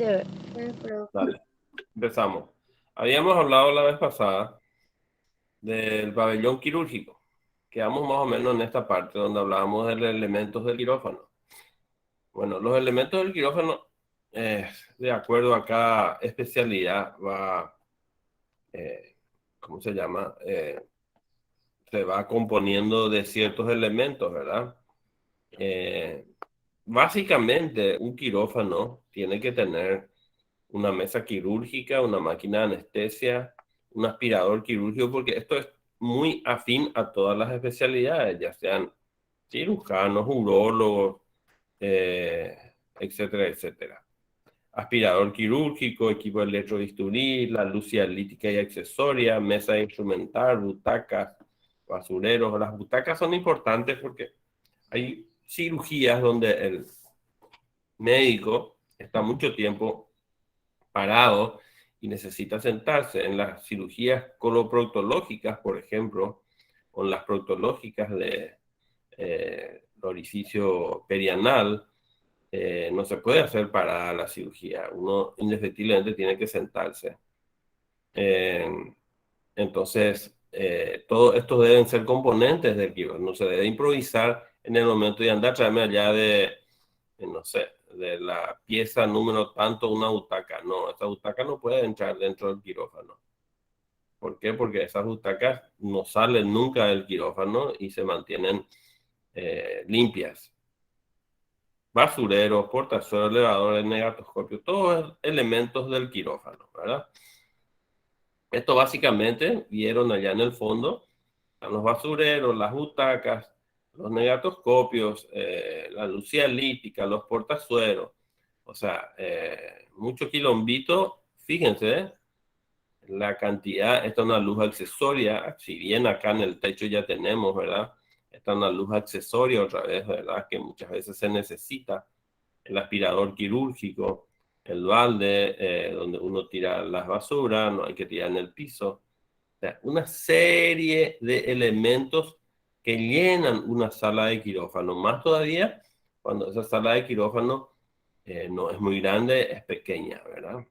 Dale, empezamos. Habíamos hablado la vez pasada del pabellón quirúrgico. Quedamos más o menos en esta parte donde hablábamos de los elementos del quirófano. Bueno, los elementos del quirófano, de acuerdo a cada especialidad, eh, ¿cómo se llama? Se va componiendo de ciertos elementos, ¿verdad? Eh, Básicamente, un quirófano tiene que tener una mesa quirúrgica, una máquina de anestesia, un aspirador quirúrgico, porque esto es muy afín a todas las especialidades, ya sean cirujanos, urólogos, eh, etcétera, etcétera. Aspirador quirúrgico, equipo de electrobisturí, la luz cialítica y accesoria, mesa instrumental, butacas, basureros. Las butacas son importantes porque hay cirugías donde el médico está mucho tiempo parado y necesita sentarse. En las cirugías coloproctológicas, por ejemplo, o en las proctológicas de orificio perianal, no se puede hacer parada la cirugía. Uno indefectiblemente tiene que sentarse. Eh, entonces, todos estos deben ser componentes del quirófano. No se debe improvisar en el momento de andar, tráeme allá no sé, de la pieza número tanto una butaca. No, esa butaca no puede entrar dentro del quirófano. ¿Por qué? Porque esas butacas no salen nunca del quirófano y se mantienen limpias. Basureros, portazuelos, elevadores, negatoscopios, todos elementos del quirófano, ¿verdad? Esto básicamente vieron allá en el fondo, están los basureros, las butacas, los negatoscopios, la luz cialítica, los portazueros, o sea, mucho quilombito. Fíjense, la cantidad, esta es una luz accesoria, si bien acá en el techo ya tenemos, ¿verdad? Esta es una luz accesoria otra vez, ¿verdad? Que muchas veces se necesita. El aspirador quirúrgico, el balde, donde uno tira las basuras, no hay que tirar en el piso. O sea, una serie de elementos que llenan una sala de quirófano. Más todavía cuando esa sala de quirófano no es muy grande, es pequeña, ¿verdad?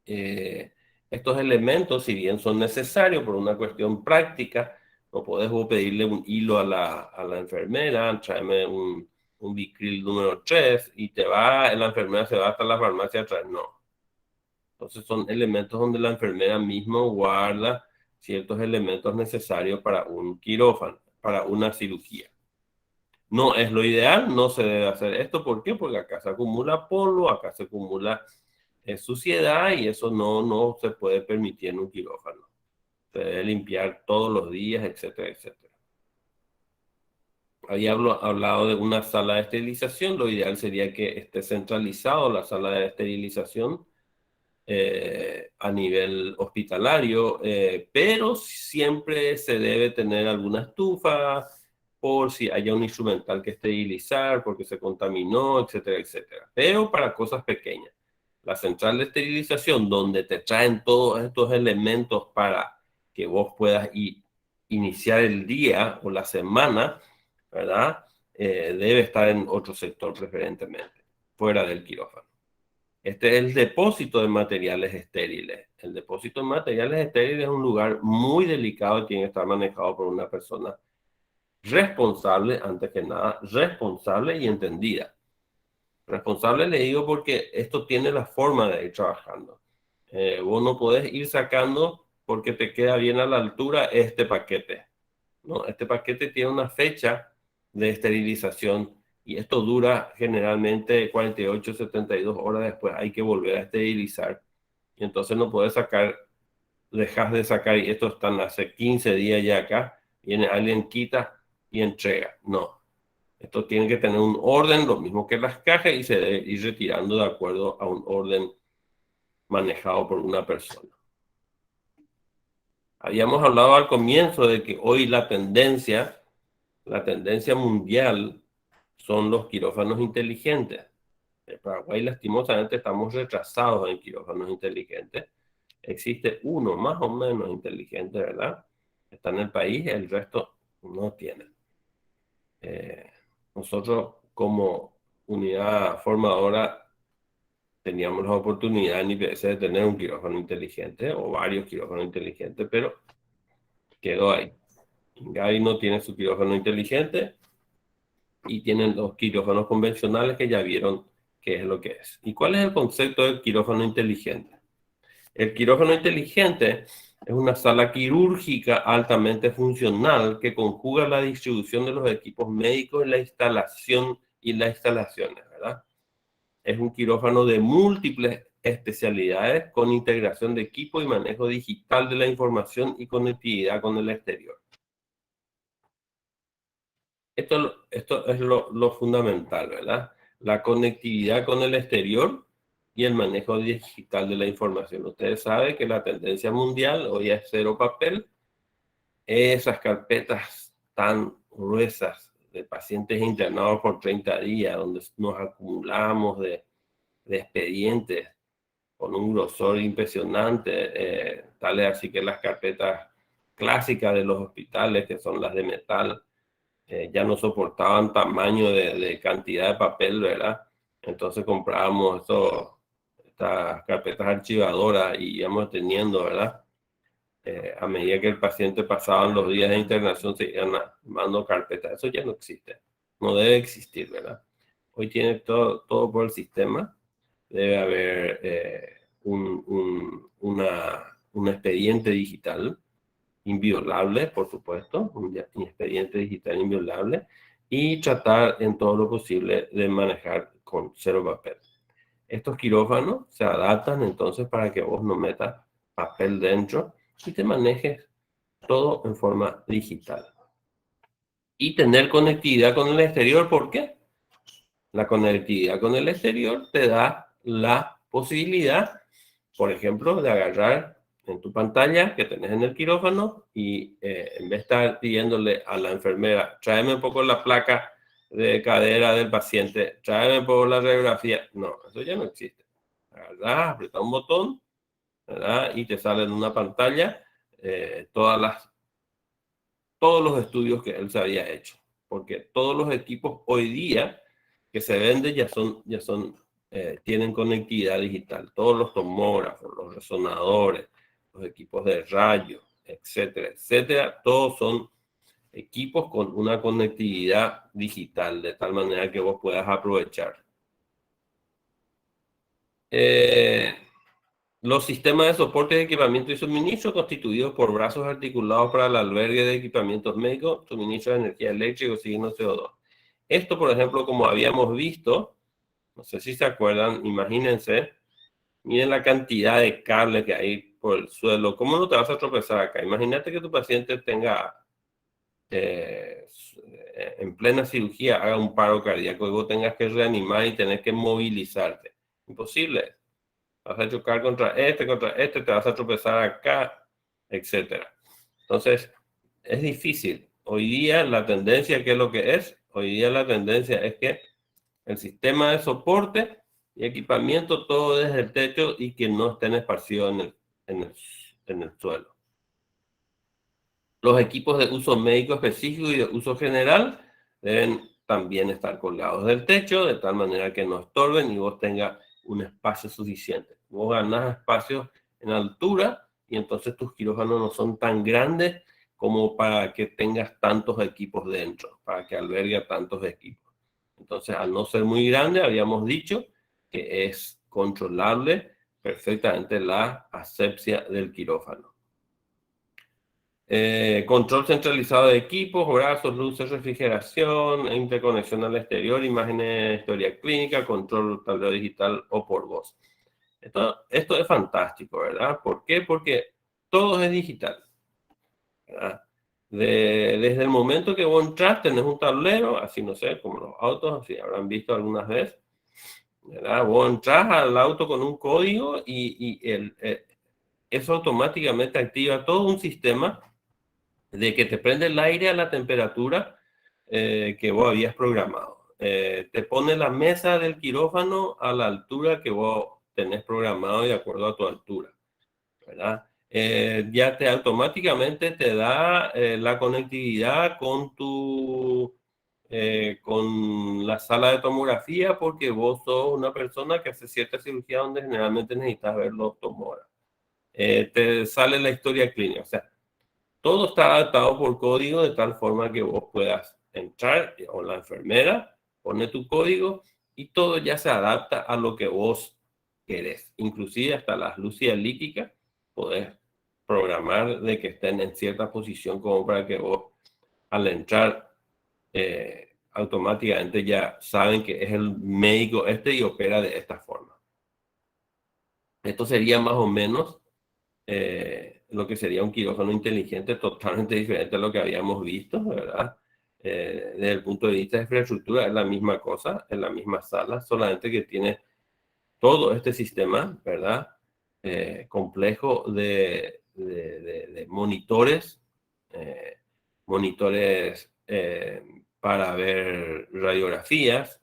Eh, Estos elementos, si bien son necesarios por una cuestión práctica, no podés vos pedirle un hilo a la enfermera, tráeme un Bicril número 3 y la enfermera se va hasta la farmacia atrás. No. Entonces son elementos donde la enfermera mismo guarda ciertos elementos necesarios para un quirófano, para una cirugía. No es lo ideal, no se debe hacer esto. ¿Por qué? Porque acá se acumula polvo, acá se acumula suciedad y eso no se puede permitir en un quirófano. Se debe limpiar todos los días, etcétera, etcétera. Había hablado de una sala de esterilización. Lo ideal sería que esté centralizado la sala de esterilización a nivel hospitalario, pero siempre se debe tener alguna estufa por si haya un instrumental que esterilizar, porque se contaminó, etcétera, etcétera. Pero para cosas pequeñas. La central de esterilización, donde te traen todos estos elementos para que vos puedas iniciar el día o la semana, ¿verdad? Debe estar en otro sector preferentemente, fuera del quirófano. Este es el depósito de materiales estériles. El depósito de materiales estériles es un lugar muy delicado y tiene que estar manejado por una persona responsable, antes que nada, responsable y entendida. Responsable le digo porque esto tiene la forma de ir trabajando. Vos no podés ir sacando porque te queda bien a la altura este paquete. ¿No? Este paquete tiene una fecha de esterilización y esto dura generalmente 48, 72 horas después. Hay que volver a esterilizar y entonces no puedes sacar, dejas de sacar y esto están hace 15 días ya acá, viene alguien, quita y entrega. No, esto tiene que tener un orden, lo mismo que las cajas y se debe ir retirando de acuerdo a un orden manejado por una persona. Habíamos hablado al comienzo de que hoy la tendencia mundial son los quirófanos inteligentes. En Paraguay, lastimosamente, estamos retrasados en quirófanos inteligentes. Existe uno más o menos inteligente, ¿verdad? Está en el país, el resto no tiene. Nosotros, como unidad formadora, teníamos la oportunidad en IPS de tener un quirófano inteligente o varios quirófanos inteligentes, pero quedó ahí. Ingavi no tiene su quirófano inteligente y tienen los quirófanos convencionales que ya vieron qué es lo que es. ¿Y cuál es el concepto del quirófano inteligente? El quirófano inteligente es una sala quirúrgica altamente funcional que conjuga la distribución de los equipos médicos y la instalación y las instalaciones, ¿verdad? Es un quirófano de múltiples especialidades con integración de equipo y manejo digital de la información y conectividad con el exterior. Esto es lo fundamental, ¿verdad? La conectividad con el exterior y el manejo digital de la información. Ustedes saben que la tendencia mundial hoy es cero papel. Esas carpetas tan gruesas de pacientes internados por 30 días, donde nos acumulamos de expedientes con un grosor impresionante, tales así que las carpetas clásicas de los hospitales, que son las de metal, ya no soportaban tamaño de cantidad de papel, ¿verdad? Entonces comprábamos estas carpetas archivadoras y íbamos teniendo, ¿verdad? A medida que el paciente pasaban los días de internación, se iban armando carpetas. Eso ya no existe, no debe existir, ¿verdad? Hoy tiene todo por el sistema. Debe haber un expediente digital inviolable, por supuesto, un expediente digital inviolable, y tratar en todo lo posible de manejar con cero papel. Estos quirófanos se adaptan entonces para que vos no metas papel dentro y te manejes todo en forma digital. Y tener conectividad con el exterior, ¿por qué? La conectividad con el exterior te da la posibilidad, por ejemplo, de agarrar en tu pantalla que tenés en el quirófano y en vez de estar pidiéndole a la enfermera, tráeme un poco la placa de cadera del paciente, tráeme un poco la radiografía. No, eso ya no existe. Agarrás, apretás un botón, ¿verdad? Y te sale en una pantalla todos los estudios que él se había hecho. Porque todos los equipos hoy día que se venden tienen conectividad digital. Todos los tomógrafos, los resonadores, los equipos de rayos, etcétera, etcétera, todos son equipos con una conectividad digital, de tal manera que vos puedas aprovechar. Los sistemas de soporte de equipamiento y suministro constituidos por brazos articulados para el albergue de equipamientos médicos, suministro de energía eléctrica, oxígeno, CO2. Esto, por ejemplo, como habíamos visto, no sé si se acuerdan, imagínense, miren la cantidad de cables que hay por el suelo. ¿Cómo no te vas a tropezar acá? Imagínate que tu paciente tenga en plena cirugía, haga un paro cardíaco y vos tengas que reanimar y tenés que movilizarte. Imposible. Vas a chocar contra este, te vas a tropezar acá, etcétera. Entonces, es difícil. Hoy día la tendencia, ¿qué es lo que es? Hoy día la tendencia es que el sistema de soporte y equipamiento todo desde el techo y que no estén esparcidos en el suelo. Los equipos de uso médico específico y de uso general deben también estar colgados del techo de tal manera que no estorben y vos tengas un espacio suficiente. Vos ganás espacio en altura y entonces tus quirófanos no son tan grandes como para que tengas tantos equipos dentro, para que albergue tantos equipos. Entonces, al no ser muy grande, habíamos dicho que es controlable perfectamente la asepsia del quirófano. Control centralizado de equipos, brazos, luces, refrigeración, interconexión al exterior, imágenes, historia clínica, control tablero digital o por voz. Esto es fantástico, ¿verdad? ¿Por qué? Porque todo es digital, ¿verdad? Desde el momento que vos entras, tenés un tablero, así no sé, como los autos, así habrán visto algunas veces, ¿verdad? Vos entras al auto con un código y eso automáticamente activa todo un sistema de que te prende el aire a la temperatura que vos habías programado. Te pone la mesa del quirófano a la altura que vos tenés programado y de acuerdo a tu altura, ¿verdad? Ya automáticamente te da la conectividad con tu con la sala de tomografía porque vos sos una persona que hace cierta cirugía donde generalmente necesitas ver los tumores. Te sale la historia clínica, o sea, todo está adaptado por código de tal forma que vos puedas entrar o la enfermera pone tu código y todo ya se adapta a lo que vos querés. Inclusive hasta las luces líquicas podés programar de que estén en cierta posición como para que vos al entrar automáticamente ya saben que es el médico este y opera de esta forma. Esto sería más o menos lo que sería un quirófano inteligente totalmente diferente a lo que habíamos visto, ¿verdad? Desde el punto de vista de infraestructura es la misma cosa, es la misma sala, solamente que tiene todo este sistema, ¿verdad? Complejo de monitores, monitores para ver radiografías,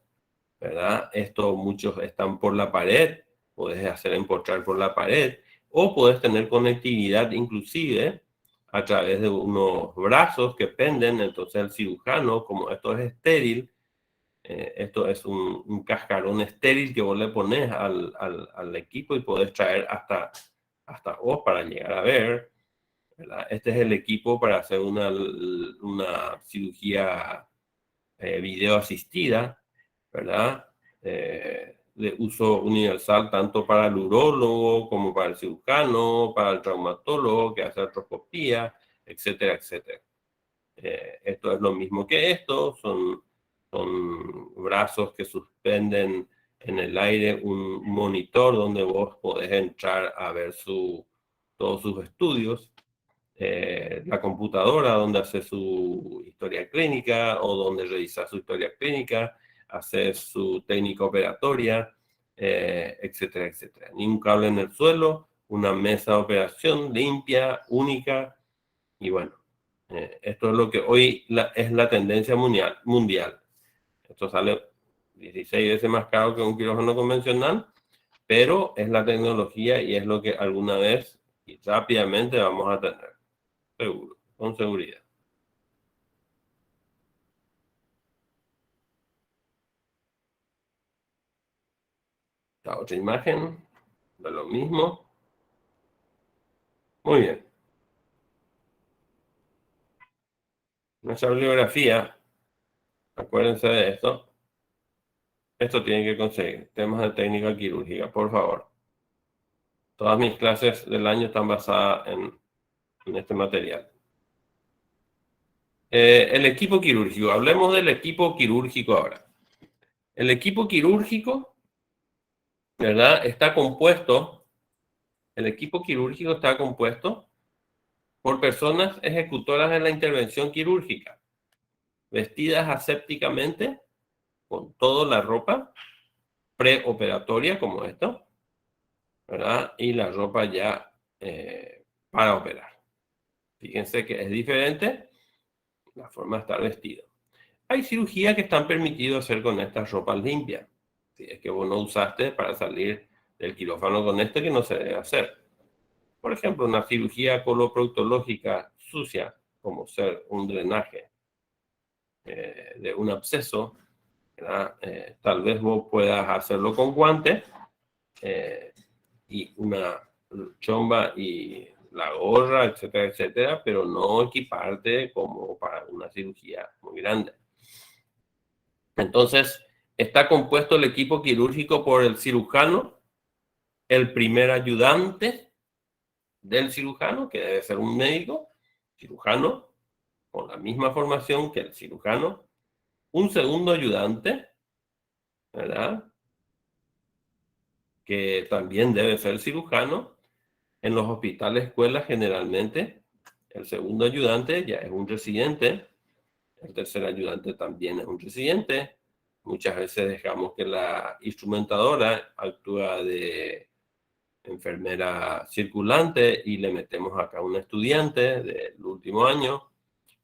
¿verdad? Esto muchos están por la pared, puedes hacer empotrar por la pared, o puedes tener conectividad inclusive a través de unos brazos que penden, entonces el cirujano, como esto es estéril, esto es un cascarón estéril que vos le pones al equipo y podés traer hasta vos para llegar a ver, ¿verdad? Este es el equipo para hacer una cirugía video asistida, ¿verdad? De uso universal tanto para el urólogo como para el cirujano, para el traumatólogo que hace artroscopía, etcétera, etcétera. Esto es lo mismo que esto, son brazos que suspenden en el aire un monitor donde vos podés entrar a ver todos sus estudios, la computadora donde hace su historia clínica o donde revisa su historia clínica, hace su técnica operatoria, etcétera, etcétera. Ni un cable en el suelo, una mesa de operación limpia, única, y bueno, esto es lo que hoy es la tendencia mundial. Esto sale 16 veces más caro que un quirófano convencional, pero es la tecnología y es lo que alguna vez y rápidamente vamos a tener. Seguro, con seguridad. La otra imagen de lo mismo. Muy bien. Nuestra bibliografía, acuérdense de esto. Esto tienen que conseguir. Temas de técnica quirúrgica, por favor. Todas mis clases del año están basadas en este material. El equipo quirúrgico. Hablemos del equipo quirúrgico ahora. El equipo quirúrgico, ¿verdad? El equipo quirúrgico está compuesto por personas ejecutoras de la intervención quirúrgica, vestidas asépticamente, con toda la ropa preoperatoria, como esto, ¿verdad? Y la ropa ya para operar. Fíjense que es diferente la forma de estar vestido. Hay cirugías que están permitidas hacer con estas ropas limpias. Si es que vos no usaste para salir del quirófano con este, que no se debe hacer. Por ejemplo, una cirugía coloproctológica sucia, como ser un drenaje de un absceso, tal vez vos puedas hacerlo con guantes y una chomba y la gorra, etcétera, etcétera, pero no equiparte como para una cirugía muy grande. Entonces, está compuesto el equipo quirúrgico por el cirujano, el primer ayudante del cirujano, que debe ser un médico, cirujano, con la misma formación que el cirujano, un segundo ayudante, ¿verdad? Que también debe ser cirujano. En los hospitales, escuelas, generalmente, el segundo ayudante ya es un residente, el tercer ayudante también es un residente. Muchas veces dejamos que la instrumentadora actúa de enfermera circulante y le metemos acá un estudiante del último año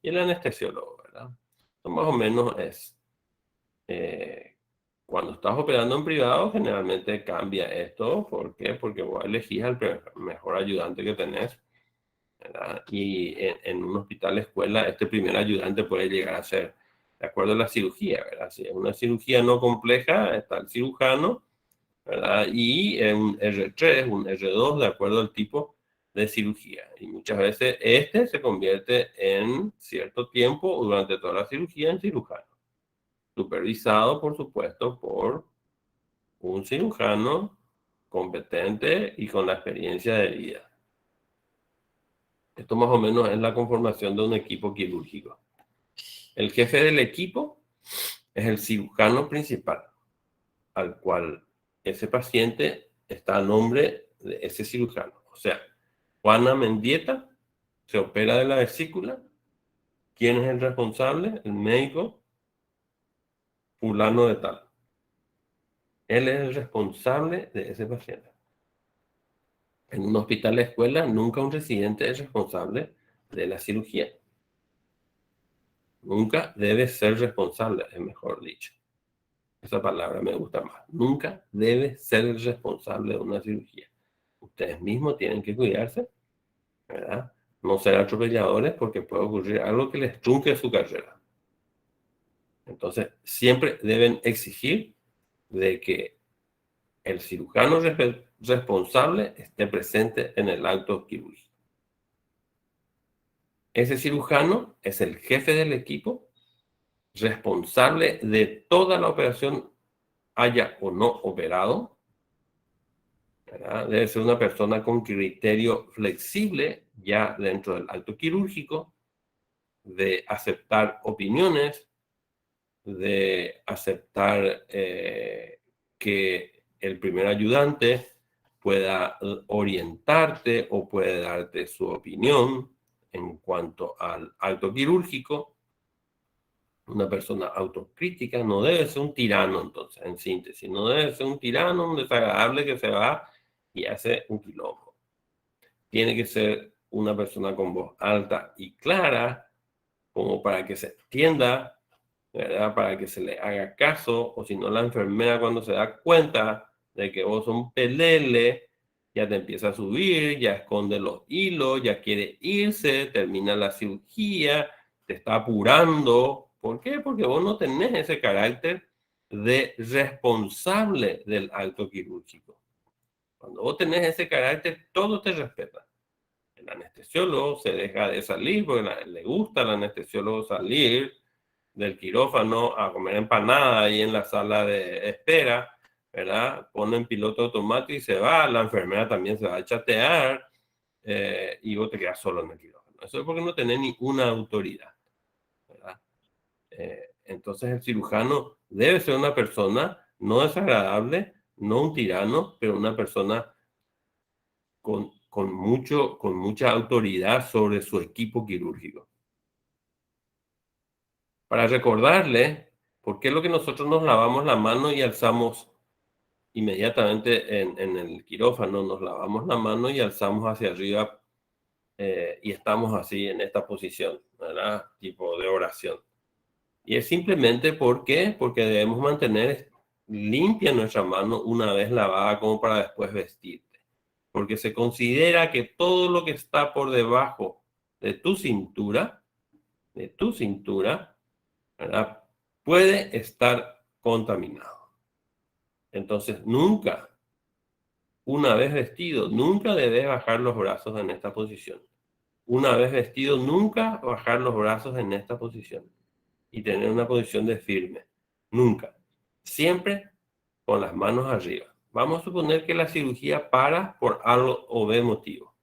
y el anestesiólogo, ¿verdad? Entonces, más o menos es. Cuando estás operando en privado, generalmente cambia esto. ¿Por qué? Porque vos elegís al mejor ayudante que tenés, ¿verdad? Y en un hospital escuela, este primer ayudante puede llegar a ser de acuerdo a la cirugía, ¿verdad? Si es una cirugía no compleja, está el cirujano, ¿verdad? Y un R3, un R2, de acuerdo al tipo de cirugía. Y muchas veces este se convierte en cierto tiempo, durante toda la cirugía, en cirujano. Supervisado, por supuesto, por un cirujano competente y con la experiencia de vida. Esto más o menos es la conformación de un equipo quirúrgico. El jefe del equipo es el cirujano principal, al cual ese paciente está a nombre de ese cirujano. O sea, Juana Mendieta se opera de la vesícula. ¿Quién es el responsable? El médico fulano de tal. Él es el responsable de ese paciente. En un hospital de escuela, nunca un residente es responsable de la cirugía. Nunca debe ser responsable, es mejor dicho. Esa palabra me gusta más. Nunca debe ser el responsable de una cirugía. Ustedes mismos tienen que cuidarse, ¿verdad? No ser atropelladores porque puede ocurrir algo que les trunque su carrera. Entonces, siempre deben exigir de que el cirujano responsable esté presente en el acto quirúrgico. Ese cirujano es el jefe del equipo, responsable de toda la operación, haya o no operado, ¿verdad? Debe ser una persona con criterio flexible ya dentro del acto quirúrgico, de aceptar opiniones, de aceptar que el primer ayudante pueda orientarte o puede darte su opinión en cuanto al acto quirúrgico. Una persona autocrítica no debe ser un tirano, entonces, en síntesis, no debe ser un tirano, un desagradable que se va y hace un quilombo. Tiene que ser una persona con voz alta y clara, como para que se entienda, ¿verdad? Para que se le haga caso, o si no, la enfermera cuando se da cuenta de que vos sos un pelele, ya te empieza a subir, ya esconde los hilos, ya quiere irse, termina la cirugía, te está apurando. ¿Por qué? Porque vos no tenés ese carácter de responsable del acto quirúrgico. Cuando vos tenés ese carácter, todo te respeta. El anestesiólogo se deja de salir porque le gusta al anestesiólogo salir del quirófano a comer empanada ahí en la sala de espera, ¿verdad? Ponen piloto automático y se va, la enfermera también se va a chatear y vos te quedas solo en el quirófano. Eso es porque no tenés ninguna autoridad, ¿verdad? Entonces el cirujano debe ser una persona no desagradable, no un tirano, pero una persona con mucha autoridad sobre su equipo quirúrgico. Para recordarle por qué es lo que nosotros nos lavamos la mano y alzamos inmediatamente en el quirófano, nos lavamos la mano y alzamos hacia arriba y estamos así en esta posición, ¿verdad? Tipo de oración. Y es simplemente porque debemos mantener limpia nuestra mano una vez lavada como para después vestirte. Porque se considera que todo lo que está por debajo de tu cintura, ¿verdad? Puede estar contaminado. Entonces, nunca, una vez vestido, nunca debes bajar los brazos en esta posición. Una vez vestido, nunca bajar los brazos en esta posición y tener una posición de firme. Nunca. Siempre con las manos arriba. Vamos a suponer que la cirugía para por algo o B motivo.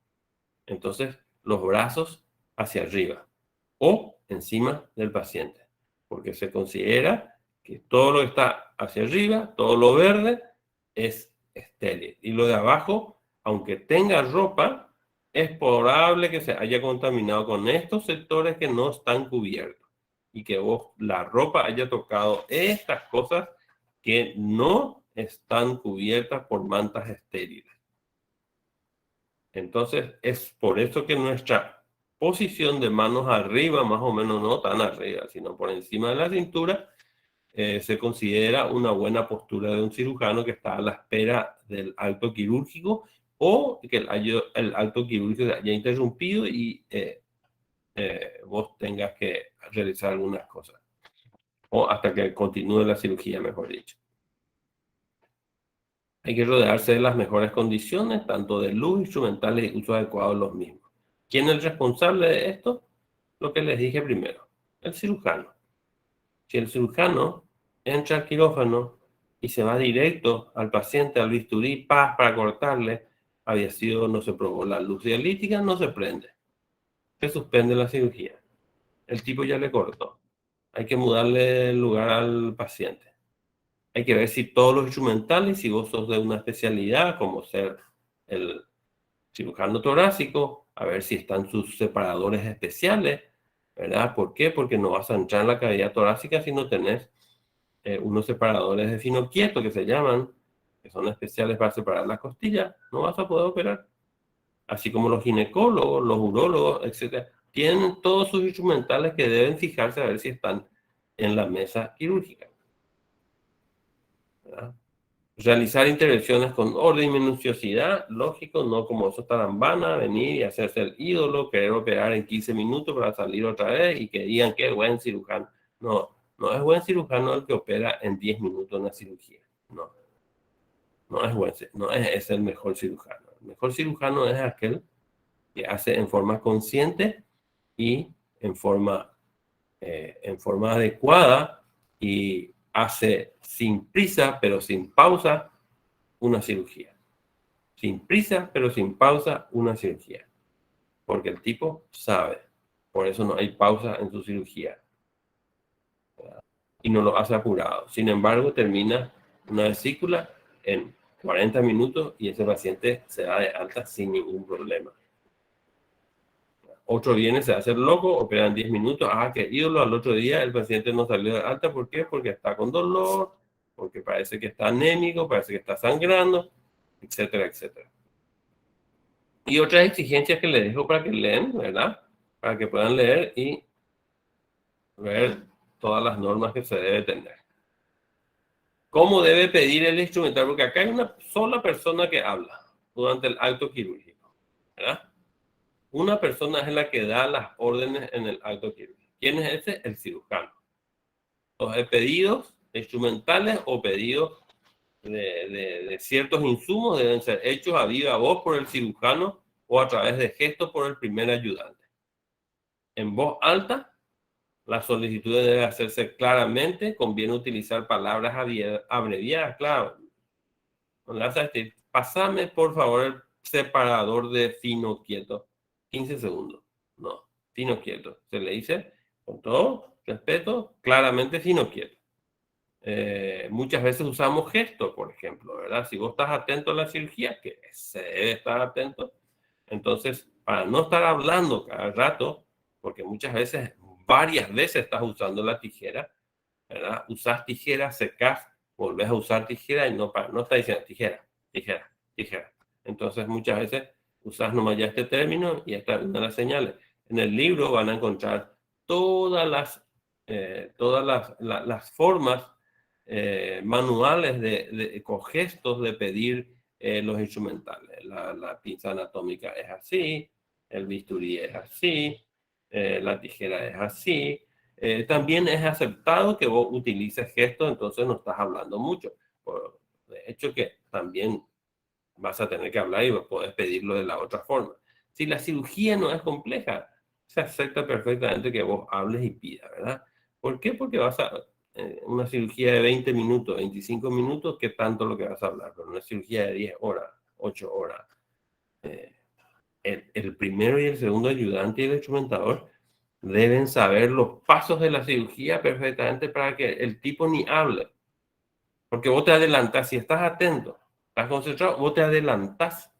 Entonces, los brazos hacia arriba o encima del paciente, porque se considera que todo lo que está hacia arriba, todo lo verde, es estéril. Y lo de abajo, aunque tenga ropa, es probable que se haya contaminado con estos sectores que no están cubiertos y que vos, la ropa haya tocado estas cosas que no están cubiertas por mantas estériles. Entonces, es por eso que nuestra posición de manos arriba, más o menos no tan arriba, sino por encima de la cintura, se considera una buena postura de un cirujano que está a la espera del acto quirúrgico o que el acto quirúrgico se haya interrumpido y vos tengas que realizar algunas cosas. o hasta que continúe la cirugía, mejor dicho. Hay que rodearse de las mejores condiciones, tanto de luz, instrumentales y uso adecuado de los mismos. ¿Quién es el responsable de esto? Lo que les dije primero, el cirujano. Si el cirujano entra al quirófano y se va directo al paciente, al bisturí, para cortarle, no se probó la luz dialítica, no se prende. Se suspende la cirugía. El tipo ya le cortó. Hay que mudarle el lugar al paciente. Hay que ver si todos los instrumentales, si vos sos de una especialidad, como ser el cirujano torácico, a ver si están sus separadores especiales, ¿verdad? ¿Por qué? Porque no vas a entrar en la cavidad torácica si no tenés unos separadores de fino quieto que se llaman, que son especiales para separar las costillas, no vas a poder operar. Así como los ginecólogos, los urólogos, etcétera, tienen todos sus instrumentales que deben fijarse a ver si están en la mesa quirúrgica, ¿verdad? Realizar intervenciones con orden y minuciosidad, lógico, no como esos tarambanas, venir y hacerse el ídolo, querer operar en 15 minutos para salir otra vez y que digan que es buen cirujano. No, no es buen cirujano el que opera en 10 minutos una cirugía. No, no es buen, no es el mejor cirujano. El mejor cirujano es aquel que hace en forma consciente y en forma adecuada y hace sin prisa, pero sin pausa, una cirugía. Sin prisa, pero sin pausa, una cirugía. Porque el tipo sabe. Por eso no hay pausa en su cirugía. Y no lo hace apurado. Sin embargo, termina una vesícula en 40 minutos y ese paciente se da de alta sin ningún problema. Otro viene, se hace el loco, opera en 10 minutos, qué ídolo, al otro día el paciente no salió de alta, ¿por qué? Porque está con dolor, porque parece que está anémico, parece que está sangrando, etcétera, etcétera. Y otras exigencias que les dejo para que leen, ¿verdad? Para que puedan leer y ver todas las normas que se debe tener. ¿Cómo debe pedir el instrumental? Porque acá hay una sola persona que habla durante el acto quirúrgico, ¿verdad? Una persona es la que da las órdenes en el acto quirúrgico. ¿Quién es ese? El cirujano. Los pedidos instrumentales o pedidos de ciertos insumos deben ser hechos a viva voz por el cirujano o a través de gestos por el primer ayudante. En voz alta, la solicitud debe hacerse claramente, conviene utilizar palabras abreviadas, claro. No le vas a decir, pasame por favor el separador de fino quieto, 15 segundos. No, fino quieto. Se le dice con todo respeto, claramente fino quieto. Muchas veces usamos gestos, por ejemplo, ¿verdad? Si vos estás atento a la cirugía, que se debe estar atento, entonces, para no estar hablando cada rato, porque muchas veces, varias veces estás usando la tijera, ¿verdad? Usas tijera, secas, volvés a usar tijera y no está diciendo tijera, tijera, tijera. Entonces, muchas veces usas nomás ya este término y esta es una de las señales. En el libro van a encontrar todas las formas manuales con gestos de pedir los instrumentales. La pinza anatómica es así, el bisturí es así, la tijera es así. También es aceptado que vos utilices gestos, entonces no estás hablando mucho. De hecho que también vas a tener que hablar y vos podés pedirlo de la otra forma. Si la cirugía no es compleja, se acepta perfectamente que vos hables y pidas, ¿verdad? ¿Por qué? Porque vas a una cirugía de 20 minutos, 25 minutos, ¿qué tanto lo que vas a hablar? Pero una cirugía de 10 horas, 8 horas. El primero y el segundo ayudante y el instrumentador deben saber los pasos de la cirugía perfectamente para que el tipo ni hable. Porque vos te adelantás, si estás atento, estás concentrado, vos te adelantás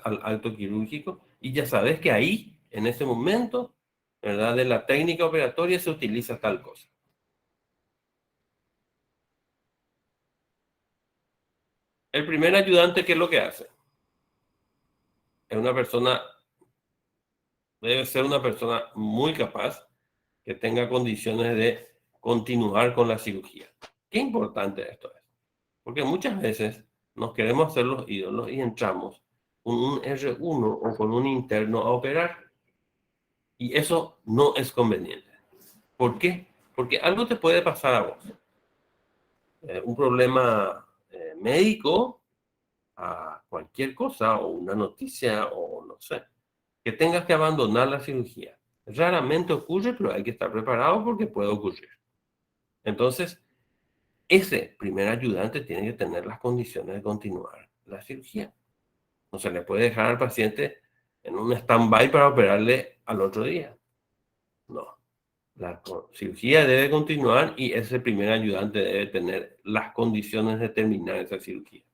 al acto quirúrgico y ya sabes que ahí, en ese momento, ¿verdad? De la técnica operatoria se utiliza tal cosa. El primer ayudante, ¿qué es lo que hace? Debe ser una persona muy capaz que tenga condiciones de continuar con la cirugía. Qué importante esto es. Porque muchas veces nos queremos hacer los ídolos y entramos con un R1 o con un interno a operar. Y eso no es conveniente. ¿Por qué? Porque algo te puede pasar a vos. Un problema médico, a cualquier cosa, o una noticia, o no sé, que tengas que abandonar la cirugía. Raramente ocurre, pero hay que estar preparado porque puede ocurrir. Entonces, ese primer ayudante tiene que tener las condiciones de continuar la cirugía. No se le puede dejar al paciente en un stand-by para operarle al otro día. No. La cirugía debe continuar y ese primer ayudante debe tener las condiciones de terminar esa cirugía.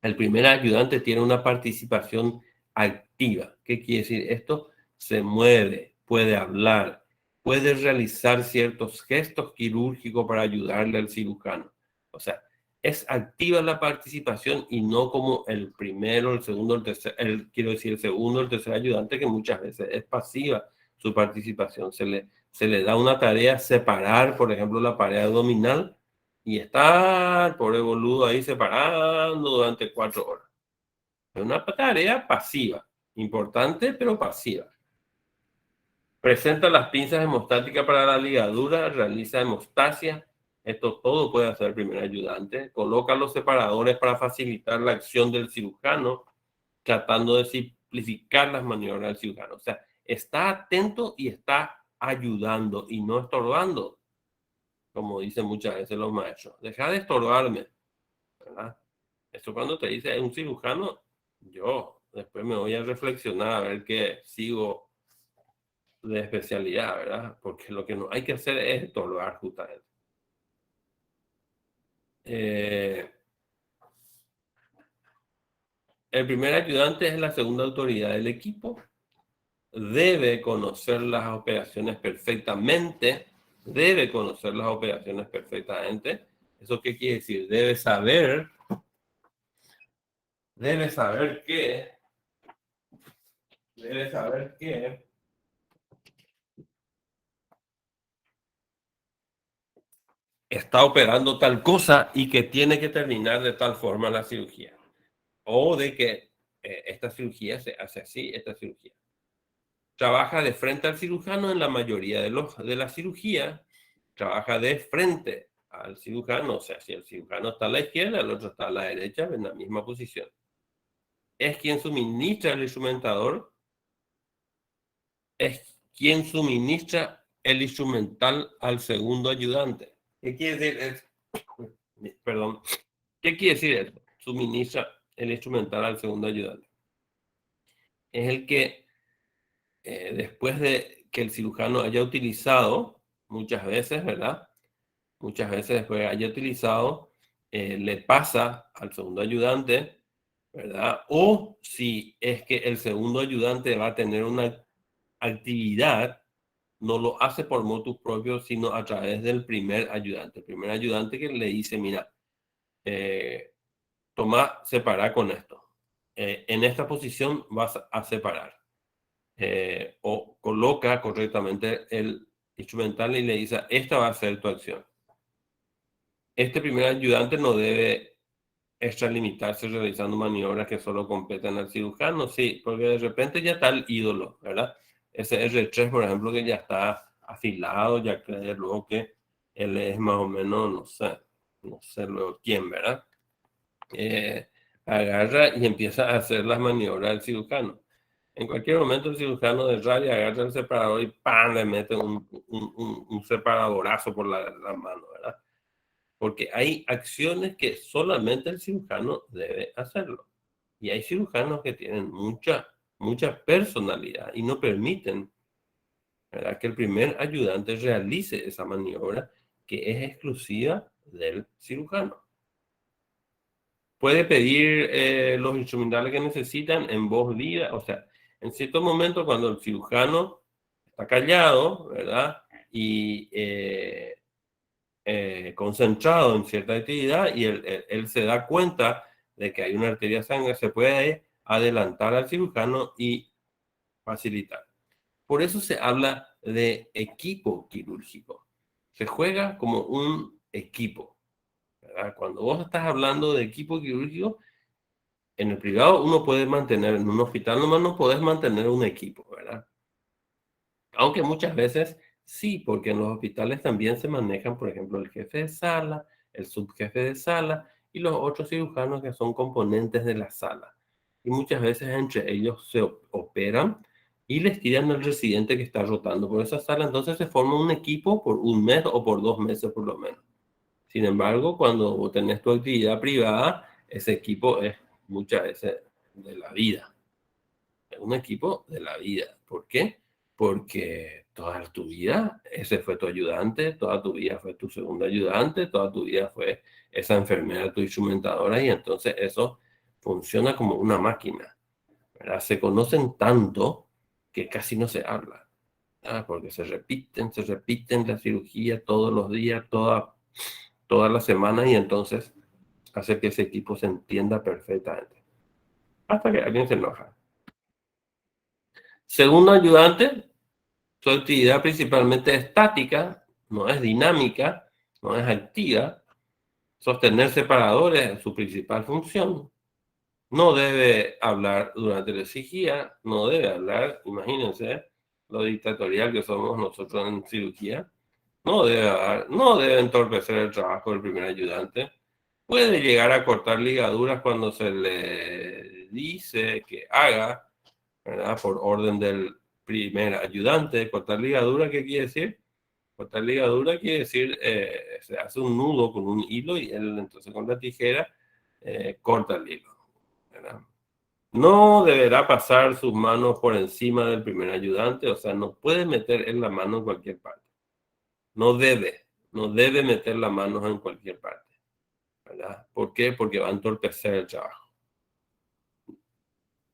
El primer ayudante tiene una participación activa. ¿Qué quiere decir esto? Se mueve, puede hablar, puede realizar ciertos gestos quirúrgicos para ayudarle al cirujano. O sea, es activa la participación y no como el primero, el segundo, el tercer, quiero decir, el segundo, el tercer ayudante, que muchas veces es pasiva su participación. Se le da una tarea, separar, por ejemplo, la pared abdominal, y está el pobre boludo ahí separando durante 4 horas. Es una tarea pasiva, importante, pero pasiva. Presenta las pinzas hemostáticas para la ligadura, realiza hemostasia. Esto todo puede hacer el primer ayudante. Coloca los separadores para facilitar la acción del cirujano, tratando de simplificar las maniobras del cirujano. O sea, está atento y está ayudando y no estorbando, como dicen muchas veces los maestros. Deja de estorbarme, ¿verdad? Eso cuando te dice un cirujano, yo después me voy a reflexionar a ver qué sigo de especialidad, ¿verdad? Porque lo que no hay que hacer es estorbar justamente. El primer ayudante es la segunda autoridad del equipo. Debe conocer las operaciones perfectamente. Debe conocer las operaciones perfectamente. ¿Eso qué quiere decir? Debe saber que está operando tal cosa y que tiene que terminar de tal forma la cirugía. O de que esta cirugía se hace así, esta cirugía. Trabaja de frente al cirujano en la mayoría de la cirugía. Trabaja de frente al cirujano. O sea, si el cirujano está a la izquierda, el otro está a la derecha, en la misma posición. Es quien suministra el instrumentador. Es quien suministra el instrumental al segundo ayudante. ¿Qué quiere decir? Perdón. ¿Qué quiere decir esto? Suministra el instrumental al segundo ayudante. Es el que, después de que el cirujano haya utilizado, muchas veces, ¿verdad? Muchas veces después de haya utilizado, le pasa al segundo ayudante, ¿verdad? O si es que el segundo ayudante va a tener una actividad, no lo hace por motus propio, sino a través del primer ayudante. El primer ayudante que le dice, mira, toma, separa con esto. En esta posición vas a separar. O coloca correctamente el instrumental y le dice, esta va a ser tu acción. Este primer ayudante no debe extralimitarse realizando maniobras que solo competen al cirujano, sí, porque de repente ya está el ídolo, ¿verdad? Ese R3, por ejemplo, que ya está afilado, ya cree luego que él es más o menos, no sé luego quién, ¿verdad? Agarra y empieza a hacer las maniobras del cirujano. En cualquier momento el cirujano de rabia agarra el separador y ¡pam! Le mete un separadorazo por la mano, ¿verdad? Porque hay acciones que solamente el cirujano debe hacerlo. Y hay cirujanos que tienen mucha personalidad y no permiten, ¿verdad?, que el primer ayudante realice esa maniobra que es exclusiva del cirujano. Puede pedir los instrumentales que necesitan en voz viva, o sea, en ciertos momentos cuando el cirujano está callado, ¿verdad? Y concentrado en cierta actividad y él se da cuenta de que hay una arteria sangre, se puede adelantar al cirujano y facilitar. Por eso se habla de equipo quirúrgico. Se juega como un equipo, ¿verdad? Cuando vos estás hablando de equipo quirúrgico, en el privado uno puede mantener, en un hospital nomás no podés mantener un equipo, ¿verdad? Aunque muchas veces Sí, porque en los hospitales también se manejan, por ejemplo, el jefe de sala, el subjefe de sala y los otros cirujanos que son componentes de la sala. Y muchas veces entre ellos se operan y les tiran al residente que está rotando por esa sala. Entonces se forma un equipo por un mes o por 2 meses por lo menos. Sin embargo, cuando vos tenés tu actividad privada, ese equipo es muchas veces de la vida. Es un equipo de la vida. ¿Por qué? Porque toda tu vida ese fue tu ayudante, toda tu vida fue tu segundo ayudante, toda tu vida fue esa enfermera, tu instrumentadora, y entonces eso funciona como una máquina, ¿verdad? Se conocen tanto que casi no se habla, ¿verdad? Porque se repiten la cirugía todos los días, todas las semanas, y entonces hace que ese equipo se entienda perfectamente. Hasta que alguien se enoja. Segundo ayudante, su actividad principalmente es estática, no es dinámica, no es activa. Sostener separadores es su principal función. No debe hablar durante la cirugía, no debe hablar, imagínense lo dictatorial que somos nosotros en cirugía. No debe hablar, no debe entorpecer el trabajo del primer ayudante. Puede llegar a cortar ligaduras cuando se le dice que haga, ¿verdad? Por orden del primer ayudante. Cortar ligadura, ¿qué quiere decir? Cortar ligadura quiere decir, se hace un nudo con un hilo y él entonces con la tijera corta el hilo, ¿verdad? No deberá pasar sus manos por encima del primer ayudante, o sea, no puede meter en la mano en cualquier parte. No debe, no debe meter la mano en cualquier parte, ¿verdad? ¿Por qué? Porque va a entorpecer el trabajo.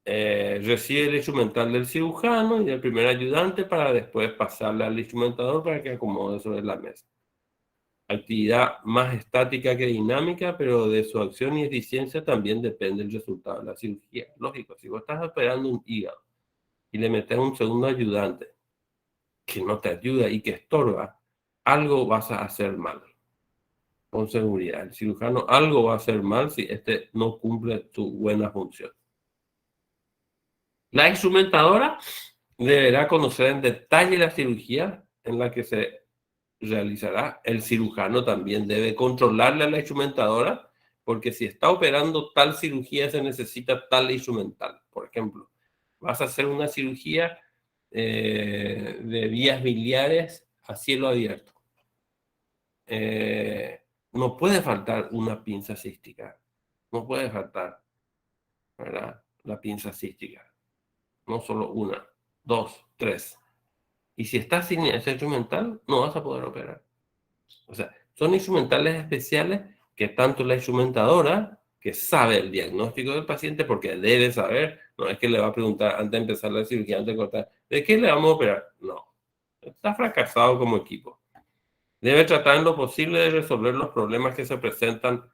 Recibe el instrumental del cirujano y del primer ayudante para después pasarle al instrumentador para que acomode sobre la mesa. Actividad más estática que dinámica, pero de su acción y eficiencia también depende el resultado de la cirugía. Lógico, si vos estás operando un hígado y le metes un segundo ayudante que no te ayuda y que estorba, algo vas a hacer mal. Con seguridad, el cirujano algo va a hacer mal si este no cumple su buena función. La instrumentadora deberá conocer en detalle la cirugía en la que se realizará. El cirujano también debe controlarle a la instrumentadora, porque si está operando tal cirugía se necesita tal instrumental. Por ejemplo, vas a hacer una cirugía de vías biliares a cielo abierto. No puede faltar una pinza cística. No puede faltar, ¿verdad? La pinza cística. No solo una, dos, tres. Y si estás sin ese instrumental, no vas a poder operar. O sea, son instrumentales especiales que tanto la instrumentadora, que sabe el diagnóstico del paciente, porque debe saber, no es que le va a preguntar antes de empezar la cirugía, antes de cortar, ¿de qué le vamos a operar? No, está fracasado como equipo. Debe tratar en lo posible de resolver los problemas que se presentan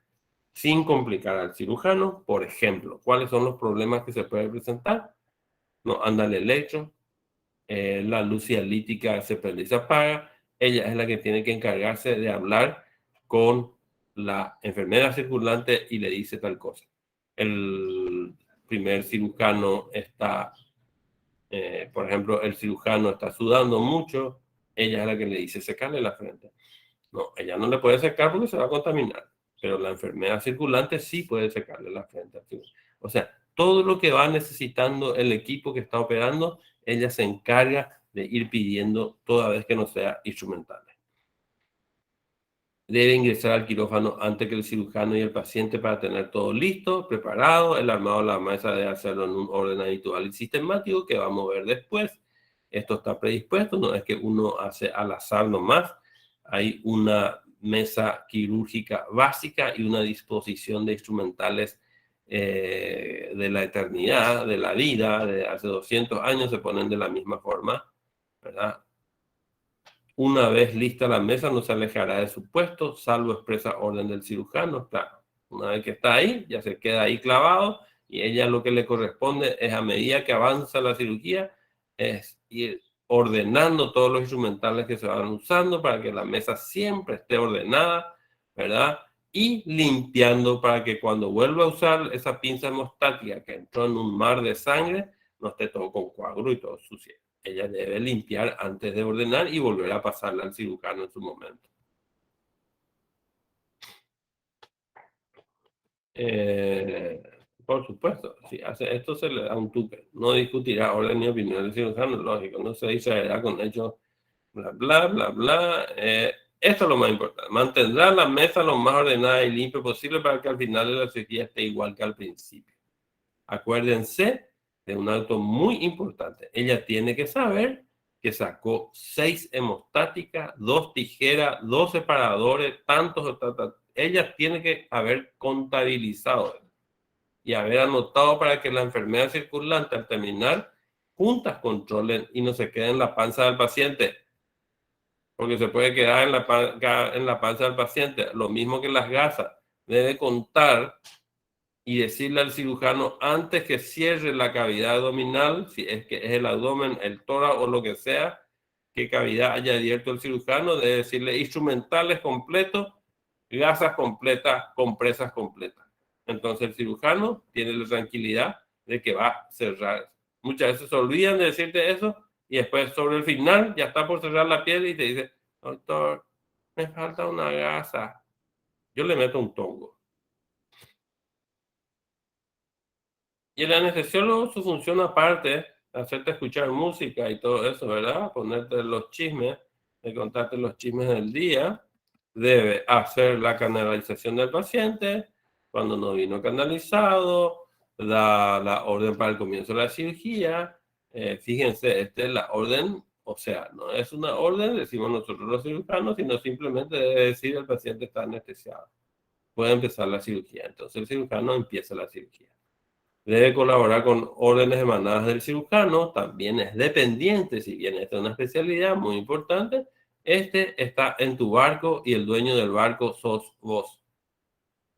sin complicar al cirujano. Por ejemplo, ¿cuáles son los problemas que se pueden presentar? No anda el electro, la luz dialítica se prende y se apaga. Ella es la que tiene que encargarse de hablar con la enfermera circulante y le dice tal cosa. El primer cirujano está, por ejemplo, el cirujano está sudando mucho, ella es la que le dice secarle la frente. No, ella no le puede secar porque se va a contaminar, pero la enfermera circulante sí puede secarle la frente. O sea, todo lo que va necesitando el equipo que está operando, ella se encarga de ir pidiendo toda vez que no sea instrumental. Debe ingresar al quirófano antes que el cirujano y el paciente para tener todo listo, preparado. El armado de la mesa debe hacerlo en un orden habitual y sistemático que vamos a ver después. Esto está predispuesto, no es que uno hace al azar nomás. Hay una mesa quirúrgica básica y una disposición de instrumentales de la eternidad, de la vida, de hace 200 años se ponen de la misma forma, ¿verdad? Una vez lista la mesa, no se alejará de su puesto, salvo expresa orden del cirujano. Claro, una vez que está ahí, ya se queda ahí clavado y ella lo que le corresponde es, a medida que avanza la cirugía, es ir ordenando todos los instrumentales que se van usando para que la mesa siempre esté ordenada, ¿verdad? Y limpiando para que cuando vuelva a usar esa pinza hemostática que entró en un mar de sangre, no esté todo con coágulo y todo sucio. ella debe limpiar antes de ordenar y volver a pasarla al cirujano en su momento. Por supuesto, si hace esto se le da un tupe. No discutirá orden ni opinión del cirujano, lógico, no se distraerá con hechos bla, bla, bla, bla. Esto es lo más importante. Mantendrá la mesa lo más ordenada y limpia posible para que al final de la cirugía esté igual que al principio. Acuérdense de un dato muy importante. Ella tiene que saber que sacó 6 hemostáticas, 2 tijeras, 2 separadores, tantos. Ella tiene que haber contabilizado y haber anotado para que la enfermedad circulante al terminar juntas controlen y no se quede en la panza del paciente, porque se puede quedar en la panza del paciente. Lo mismo que las gasas, debe contar y decirle al cirujano antes que cierre la cavidad abdominal, si es que es el abdomen, el tórax o lo que sea, qué cavidad haya abierto el cirujano, debe decirle instrumentales completos, gasas completas, compresas completas. Entonces el cirujano tiene la tranquilidad de que va a cerrar. Muchas veces se olvidan de decirte eso y después sobre el final ya está por cerrar la piel y te dice, doctor, me falta una gasa. Yo le meto un tongo. Y el anestesiólogo, su función aparte, hacerte escuchar música y todo eso, ¿verdad? Ponerte los chismes, de contarte los chismes del día, debe hacer la canalización del paciente, cuando no vino canalizado, da la orden para el comienzo de la cirugía. Fíjense, esta es la orden, o sea, no es una orden, decimos nosotros los cirujanos, sino simplemente debe decir el paciente está anestesiado. Puede empezar la cirugía. Entonces el cirujano empieza la cirugía. Debe colaborar con órdenes emanadas del cirujano, también es dependiente, si bien esta es una especialidad muy importante, este está en tu barco y el dueño del barco sos vos.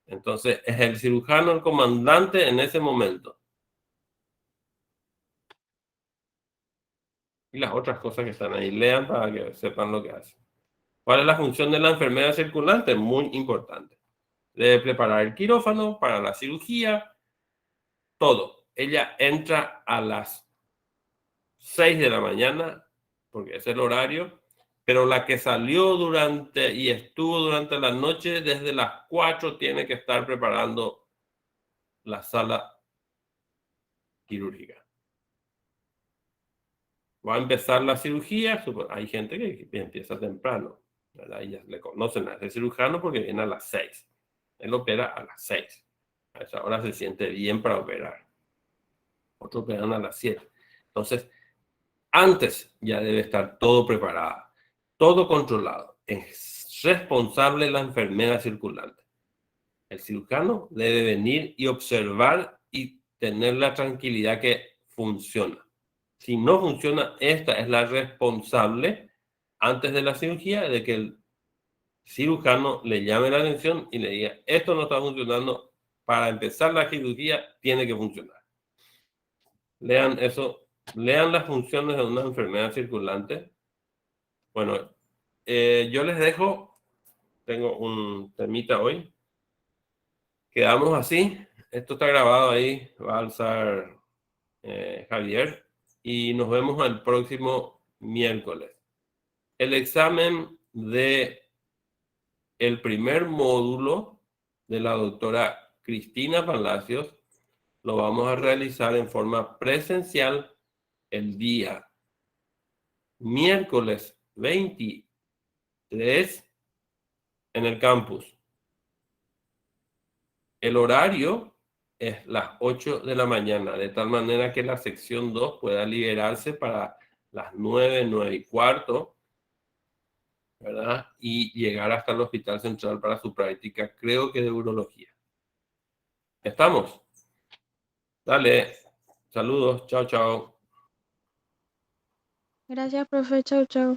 Entonces, es el cirujano el comandante en ese momento. Y las otras cosas que están ahí, lean para que sepan lo que hace. ¿Cuál es la función de la enfermera circulante? Muy importante. Debe preparar el quirófano para la cirugía, todo. Ella entra a las 6 de la mañana, porque es el horario, pero la que salió durante y estuvo durante la noche, desde las 4 tiene que estar preparando la sala quirúrgica. Va a empezar la cirugía, hay gente que empieza temprano, ¿verdad? Y ya le conocen a ese cirujano porque viene a las 6. Él opera a las 6. A esa hora se siente bien para operar. Otros operan a las 7. Entonces, antes ya debe estar todo preparado, todo controlado. Es responsable la enfermera circulante. El cirujano debe venir y observar y tener la tranquilidad que funciona. Si no funciona, esta es la responsable antes de la cirugía de que el cirujano le llame la atención y le diga, esto no está funcionando, para empezar la cirugía tiene que funcionar. Lean eso, lean las funciones de una enfermedad circulante. Bueno, yo les dejo, tengo un temita hoy. Quedamos así. Esto está grabado ahí, va a alzar Javier. Y nos vemos el próximo miércoles. El examen de el primer módulo de la doctora Cristina Palacios lo vamos a realizar en forma presencial el día miércoles 23 en el campus. El horario es las 8 de la mañana, de tal manera que la sección 2 pueda liberarse para las 9, 9 y cuarto, ¿verdad? Y llegar hasta el Hospital Central para su práctica, creo que de urología. ¿Estamos? Dale, saludos, chao, chao. Gracias, profe. Chau, chau.